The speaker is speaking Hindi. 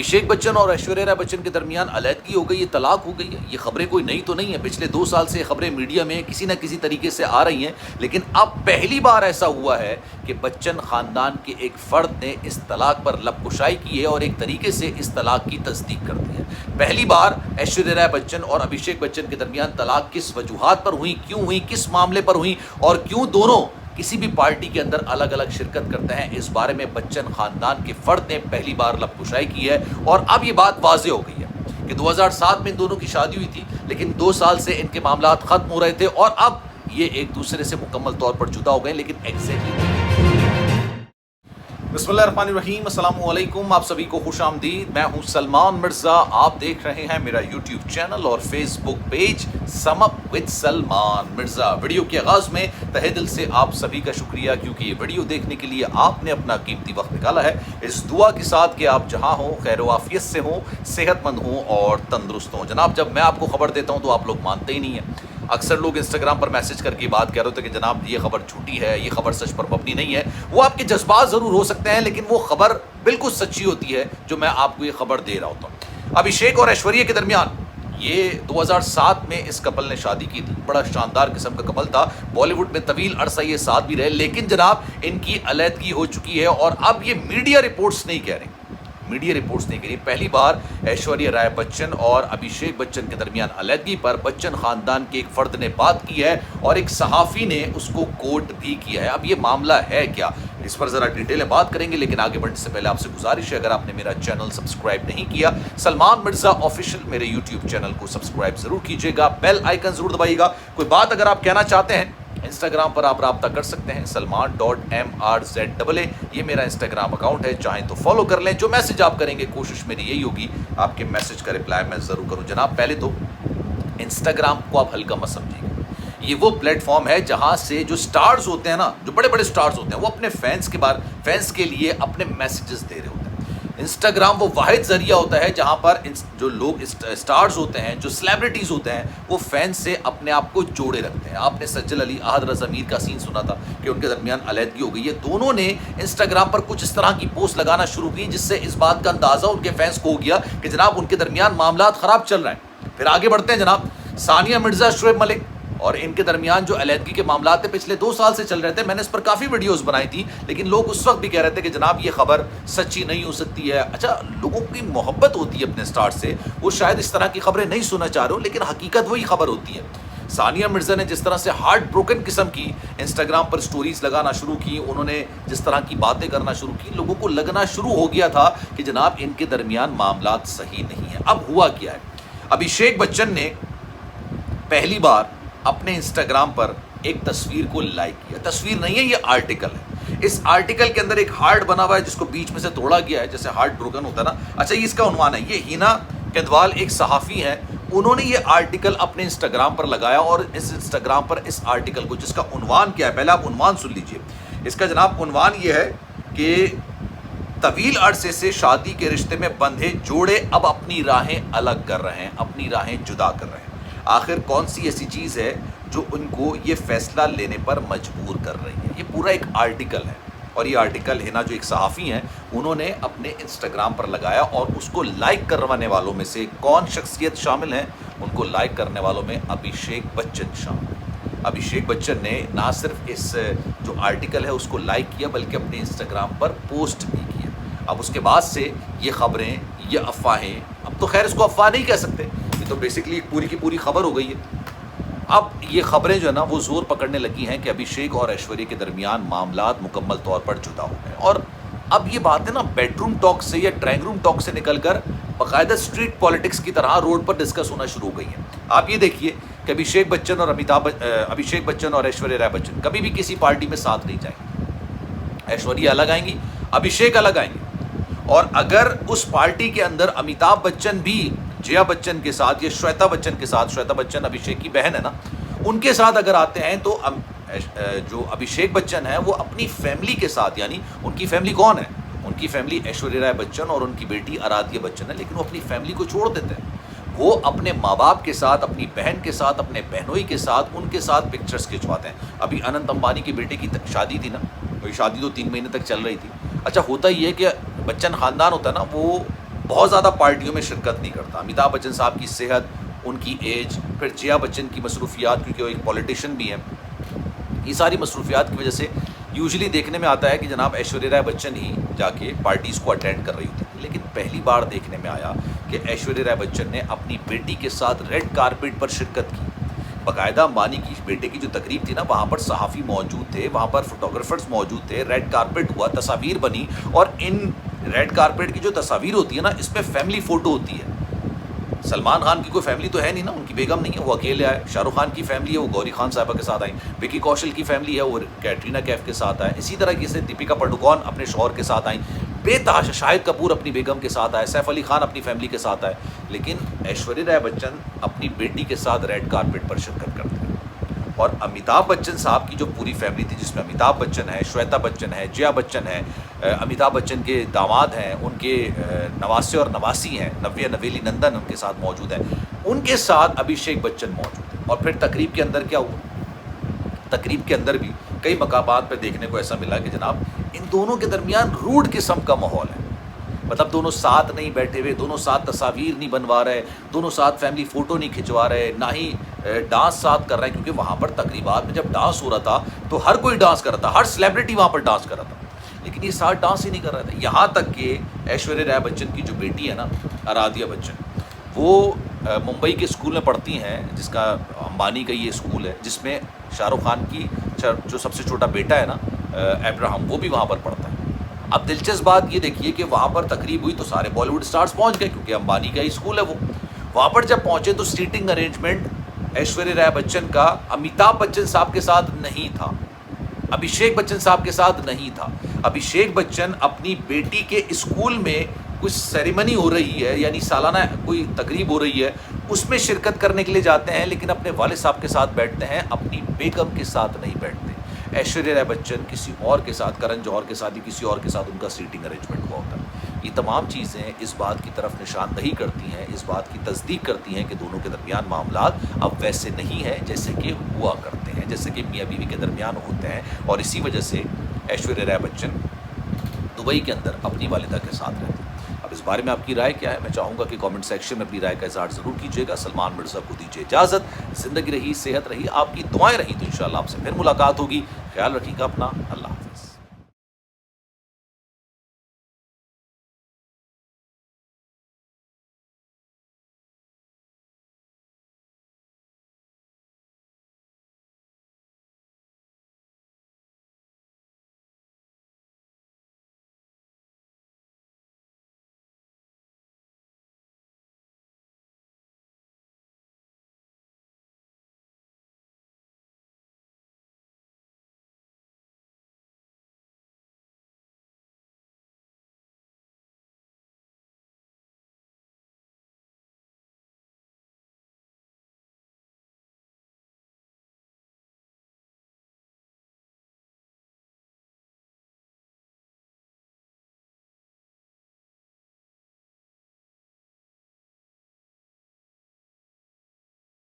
अभिषेक बच्चन और ऐश्वर्या राय बच्चन के दरमियान अलैदगी हो गई है, तलाक हो गई है। ये खबरें कोई नई तो नहीं है, पिछले 2 साल से खबरें मीडिया में किसी न किसी तरीके से आ रही हैं। लेकिन अब पहली बार ऐसा हुआ है कि बच्चन खानदान के एक फर्द ने इस तलाक पर लबकुशाई की है और एक तरीके से इस तलाक की तस्दीक कर दी है। पहली बार ऐश्वर्या राय बच्चन और अभिषेक बच्चन के दरमियान तलाक किस वजूहात पर हुई, क्यों हुई, किस मामले पर हुई और क्यों दोनों किसी भी पार्टी के अंदर अलग अलग शिरकत करते हैं, इस बारे में बच्चन खानदान के फर्द ने पहली बार लबकुशाई की है। और अब ये बात वाज़ेह हो गई है कि 2007 में इन दोनों की शादी हुई थी, लेकिन 2 साल से इनके मामलात खत्म हो रहे थे और अब ये एक दूसरे से मुकम्मल तौर पर जुदा हो गए। लेकिन एग्जैक्टली बिस्मिल्लाहिर्रहमानिर्रहीम, अस्सलाम वालेकुम, आप सभी को खुश आमदीद। मैं हूं सलमान मिर्ज़ा, आप देख रहे हैं मेरा यूट्यूब चैनल और Facebook page sum up with Salman Mirza. Video के आगाज़ में तहे दिल से आप सभी का शुक्रिया, क्योंकि ये वीडियो देखने के लिए आपने अपना कीमती वक्त निकाला है। इस दुआ के साथ कि आप जहां हों खैर वाफियत से हों, सेहतमंद हों और तंदुरुस्त हों। जनाब, जब मैं आपको खबर देता हूँ तो आप लोग मानते ही नहीं हैं। अक्सर लोग इंस्टाग्राम पर मैसेज करके बात कर रहे होते हैं कि जनाब ये खबर झूठी है, ये खबर सच पर मबनी नहीं है। वो आपके जज्बात ज़रूर हो सकते हैं, लेकिन वो खबर बिल्कुल सच्ची होती है जो मैं आपको ये खबर दे रहा होता हूँ। अभिषेक और ऐश्वर्या के दरमियान ये 2007 में इस कपल ने शादी की थी। बड़ा शानदार किस्म का कपल था, बॉलीवुड में तवील अरसा ये साथ भी रहे। लेकिन जनाब इनकी अलैदगी हो चुकी है और अब ये मीडिया रिपोर्ट्स नहीं कह रही, मीडिया रिपोर्ट्स नहीं करी। पहली बार ऐश्वर्या राय बच्चन और अभिषेक बच्चन के दरमियान अलैदगी पर बच्चन खानदान के एक फर्द ने बात की है और एक सहाफ़ी ने उसको कोट भी किया है। अब ये मामला है क्या, इस पर ज़रा डिटेल में बात करेंगे। लेकिन आगे बढ़ने से पहले आपसे गुजारिश है, अगर आपने मेरा चैनल सब्सक्राइब नहीं किया, सलमान मिर्ज़ा ऑफिशियल मेरे यूट्यूब चैनल को सब्सक्राइब ज़रूर कीजिएगा, बेल आइकन ज़रूर दबाइएगा। कोई बात अगर आप कहना चाहते हैं, इंस्टाग्राम पर आप रब्ता कर सकते हैं, salman.mrza, ये मेरा इंस्टाग्राम अकाउंट है, चाहें तो फॉलो कर लें। जो मैसेज आप करेंगे कोशिश मेरी यही होगी आपके मैसेज का रिप्लाई मैं ज़रूर करूं। जनाब, पहले तो इंस्टाग्राम को आप हल्का मत समझिएगा। ये वो प्लेटफॉर्म है जहां से जो स्टार्स होते हैं ना, जो बड़े बड़े स्टार्स होते हैं, वो अपने फैंस के लिए अपने मैसेजेस दे रहे होते हैं। इंस्टाग्राम वो वाहिद ज़रिया होता है जहां पर जो लोग स्टार्स होते हैं, जो सेलिब्रिटीज़ होते हैं, वो फैंस से अपने आप को जोड़े रखते हैं। आपने सज्जल अली अहद रज़ा मीर का सीन सुना था कि उनके दरमियान अलैदगी हो गई है। दोनों ने इंस्टाग्राम पर कुछ इस तरह की पोस्ट लगाना शुरू की जिससे इस बात का अंदाज़ा उनके फैंस को हो गया कि जनाब उनके दरमियान मामलात ख़राब चल रहे हैं। फिर आगे बढ़ते हैं जनाब, सानिया मिर्ज़ा, शुएब मलिक और इनके दरमियान जो अलैदगी के मामलात थे पिछले 2 साल से चल रहे थे। मैंने इस पर काफ़ी वीडियोस बनाई थी, लेकिन लोग उस वक्त भी कह रहे थे कि जनाब ये खबर सच्ची नहीं हो सकती है। अच्छा, लोगों की मोहब्बत होती है अपने स्टार से, वो शायद इस तरह की खबरें नहीं सुनना चाह रहे हो, लेकिन हकीकत वही खबर होती है। सानिया मिर्ज़ा ने जिस तरह से हार्ट ब्रोकन किस्म की इंस्टाग्राम पर स्टोरीज लगाना शुरू की, उन्होंने जिस तरह की बातें करना शुरू की, लोगों को लगना शुरू हो गया था कि जनाब इनके दरमियान मामलात सही नहीं है। अब हुआ क्या है, अभिषेक बच्चन ने पहली बार अपने इंस्टाग्राम पर एक तस्वीर को लाइक किया। तस्वीर नहीं है, ये आर्टिकल है। इस आर्टिकल के अंदर एक हार्ट बना हुआ है जिसको बीच में से तोड़ा गया है, जैसे हार्ट ब्रोकन होता है ना। अच्छा, ये इसका उन्वान है। ये हिना केदवाल एक सहाफ़ी हैं, उन्होंने ये आर्टिकल अपने इंस्टाग्राम पर लगाया और इस इंस्टाग्राम पर इस आर्टिकल को, जिसका उन्वान क्या है, पहले आप उन्वान सुन लीजिए। इसका जनाब उन्वान ये है कि तवील अरसे से शादी के रिश्ते में बंधे जोड़े अब अपनी राहें अलग कर रहे हैं, अपनी राहें जुदा कर रहे हैं। आखिर कौन सी ऐसी चीज़ है जो उनको ये फैसला लेने पर मजबूर कर रही है। ये पूरा एक आर्टिकल है और ये आर्टिकल हिना जो एक सहाफ़ी हैं, उन्होंने अपने इंस्टाग्राम पर लगाया और उसको लाइक करवाने वालों में से कौन शख्सियत शामिल हैं, उनको लाइक करने वालों में अभिषेक बच्चन शामिल है। अभिषेक बच्चन ने ना सिर्फ इस जो आर्टिकल है उसको लाइक किया, बल्कि अपने इंस्टाग्राम पर पोस्ट भी किया। अब उसके बाद से ये खबरें, ये अफवाहें, अब तो खैर इसको अफवाह नहीं कह सकते, ये तो बेसिकली पूरी की पूरी खबर हो गई है। अब ये खबरें जो है ना, वो ज़ोर पकड़ने लगी हैं कि अभिषेक और ऐश्वर्या के दरमियान मामलात मुकम्मल तौर पर जुदा हो गए। और अब ये बातें ना बेडरूम टॉक से या ड्राइंग रूम टॉक से निकलकर बाकायदा स्ट्रीट पॉलिटिक्स की तरह रोड पर डिस्कस होना शुरू हो गई है। आप ये देखिए कि अभिषेक बच्चन और ऐश्वर्या राय बच्चन कभी भी किसी पार्टी में साथ नहीं जाएंगे। ऐश्वर्या अलग आएंगी, अभिषेक अलग आएंगे। और अगर उस पार्टी के अंदर अमिताभ बच्चन भी जया बच्चन के साथ या श्वेता बच्चन के साथ, श्वेता बच्चन अभिषेक की बहन है ना, उनके साथ अगर आते हैं तो जो अभिषेक बच्चन है वो अपनी फैमिली के साथ, यानी उनकी फैमिली कौन है, उनकी फैमिली ऐश्वर्या राय बच्चन और उनकी बेटी आराध्या बच्चन है, लेकिन वो अपनी फैमिली को छोड़ देते हैं। वो अपने माँ बाप के साथ, अपनी बहन के साथ, अपने बहनोई के साथ, उनके साथ पिक्चर्स खिंचवाते हैं। अभी अनंत अंबानी की बेटे की शादी थी ना, वही शादी तो 3 महीने तक चल रही थी। अच्छा, होता ही है कि बच्चन ख़ानदान होता है ना, वो बहुत ज़्यादा पार्टियों में शिरकत नहीं करता। अमिताभ बच्चन साहब की सेहत, उनकी एज, फिर जया बच्चन की मसरूफियात, क्योंकि वो एक पॉलिटिशियन भी हैं, ये सारी मसरूफियात की वजह से यूजुअली देखने में आता है कि जनाब ऐश्वर्या राय बच्चन ही जाके पार्टीज़ को अटेंड कर रही होती थी। लेकिन पहली बार देखने में आया कि ऐश्वर्या राय बच्चन ने अपनी बेटी के साथ रेड कारपेट पर शिरकत की। बाकायदा अंबानी की बेटे की जो तकरीब थी ना, वहाँ पर सहाफ़ी मौजूद थे, वहाँ पर फोटोग्राफर्स मौजूद थे, रेड कारपेट हुआ, तस्वीर बनी। और इन रेड कारपेट की जो तस्वीर होती है ना, इसमें फैमिली फ़ोटो होती है। सलमान खान की कोई फैमिली तो है नहीं ना, उनकी बेगम नहीं है, वो अकेले आए। शाहरुख खान की फैमिली है, वो गौरी खान साहबा के साथ आई। विकी कौशल की फैमिली है, वो कैटरीना कैफ के साथ आए। इसी तरह की से दीपिका पादुकोण अपने शौहर के साथ आई, बेतहाशा शाहिद कपूर अपनी बेगम के साथ आए, सैफ अली खान अपनी फैमिली के साथ आए। लेकिन ऐश्वर्या राय बच्चन अपनी बेटी के साथ रेड कारपेट पर शिरकत करते हैं। और अमिताभ बच्चन साहब की जो पूरी फैमिली थी, जिसमें अमिताभ बच्चन है, श्वेता बच्चन है, जया बच्चन है, अमिताभ बच्चन के दामाद हैं, उनके नवासे और नवासी हैं, नव्या नवेली नंदन उनके साथ मौजूद है, उनके साथ अभिषेक बच्चन मौजूद है। और फिर तकरीब के अंदर क्या हुआ, तकरीब के अंदर भी कई मकामात पर देखने को ऐसा मिला कि जनाब इन दोनों के दरमियान रूड किस्म का माहौल है। मतलब दोनों साथ नहीं बैठे हुए, दोनों साथ तस्वीर नहीं बनवा रहे, दोनों साथ फैमिली फ़ोटो नहीं खिंचवा रहे, ना ही डांस साथ कर रहे हैं। क्योंकि वहाँ पर तकरीबात में जब डांस हो रहा था तो हर कोई डांस कर रहा था, हर सेलिब्रिटी वहाँ पर डांस कर रहा था, लेकिन ये साथ डांस ही नहीं कर रहे थे। यहाँ तक कि ऐश्वर्या राय बच्चन की जो बेटी है ना, आराध्या बच्चन, वो मुंबई के स्कूल में पढ़ती हैं, जिसका अंबानी का ये स्कूल है, जिसमें शाहरुख खान की जो सबसे छोटा बेटा है ना, अब्राहम, वो भी वहाँ पर पढ़ता है। अब दिलचस्प बात ये देखिए कि वहाँ पर तकरीब हुई तो सारे बॉलीवुड स्टार्स पहुँच गए, क्योंकि अंबानी का ही स्कूल है वो। वहाँ पर जब पहुँचे तो सीटिंग अरेंजमेंट ऐश्वर्या राय बच्चन का अमिताभ बच्चन साहब के साथ नहीं था, अभिषेक बच्चन साहब के साथ नहीं था। अभिषेक बच्चन अपनी बेटी के स्कूल में कुछ सेरेमनी हो रही है, यानी सालाना कोई तकरीब हो रही है, उसमें शिरकत करने के लिए जाते हैं, लेकिन अपने वालिद साहब के साथ बैठते हैं, अपनी बेगम के साथ नहीं बैठते। ऐश्वर्या राय बच्चन किसी और के साथ, करण जौहर के साथ या किसी और के साथ उनका सीटिंग अरेंजमेंट हुआ होता है। ये तमाम चीज़ें इस बात की तरफ निशानदही करती हैं, इस बात की तस्दीक करती हैं कि दोनों के दरमियान मामलात अब वैसे नहीं हैं जैसे कि हुआ करते हैं, जैसे कि मियाँ बीवी के दरमियान होते हैं। और इसी वजह से ऐश्वर्या राय बच्चन दुबई के अंदर अपनी वालिदा के साथ रहते हैं। अब इस बारे में आपकी राय क्या है? मैं चाहूँगा कि कमेंट सेक्शन में अपनी राय का इज़हार ज़रूर कीजिएगा। सलमान मिर्ज़ा को दीजिए इजाज़त। ज़िंदगी रही, सेहत रही, आपकी दुआएं रही तो इंशाअल्लाह आपसे फिर मुलाकात होगी। ख्याल रखिएगा अपना। अल्लाह।